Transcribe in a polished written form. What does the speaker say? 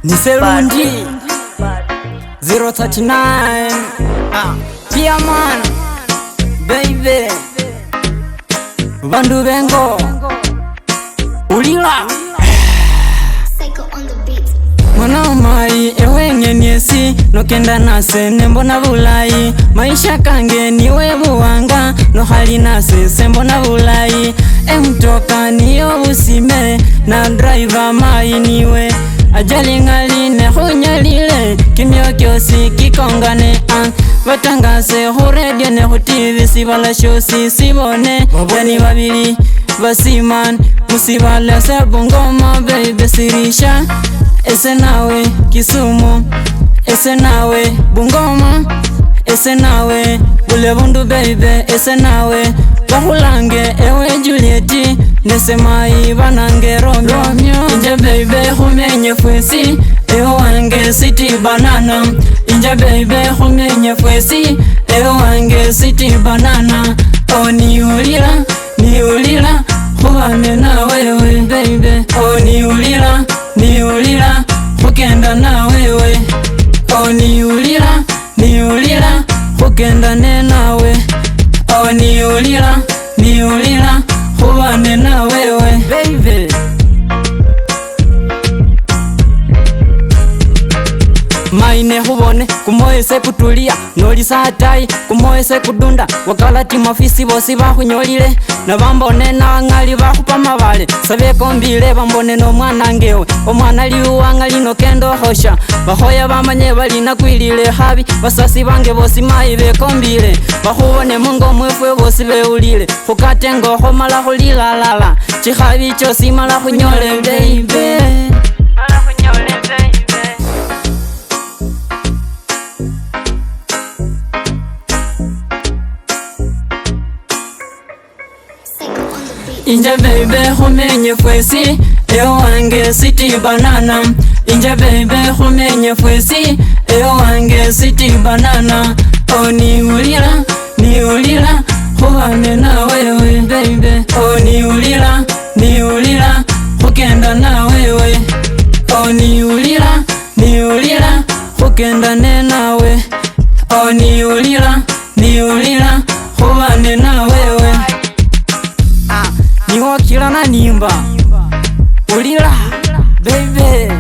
ni Serundi 039 pia man baby bandu bengo ulila mwana mai ewe ngeniesi nokenda nase nembona bulayi maisha kange niwe buwanga no hali nase sembona bulayi emtoka niyo usime na driver mai niwe ajali ngali ne hunyalile kimyo kyosi kikongane batangase hu radio ne hu TV sibala shosi sibone yani babili basiman musibala sabongoma baby sirisha ese nawe Kisumu ese nawe Bungoma ese nawe Bulebundu baby ese nawe bahulange ewe Juliet nesemai banange Romeo inje baby humenye fwesi ewe wange City Banana inje baby humenye fwesi ewe wange City Banana ni ulila huwane na wewe baby ni ulila hukenda na wewe ni ulila hukenda nawe ni ulila huwane na wewe baby maine hubone kumoese kutulia noli satai kumoese kudunda wakalati mafisi bosi bahunyolile na bambone na ngali bahupa mabale sabe kombile bambone no mwana ngewe omwana liuwanga lino kendo hosha bahoya bamanye bali nakwilile habi basasi bange bosi mai bekombile bahubone mungo mwefwe bosi beulile hukatengo homala hulilalala chihabi chosi mala hunyole baby inje baby humenye fwesi ewe wange City Banana inje baby humenye fwesi ewe wange City Banana ni ulila huwane na wewe baby ni ulila hukenda na wewe ni ulila hukenda nawe ni ulila huwane na wewe niwo kila na nimba ulila baby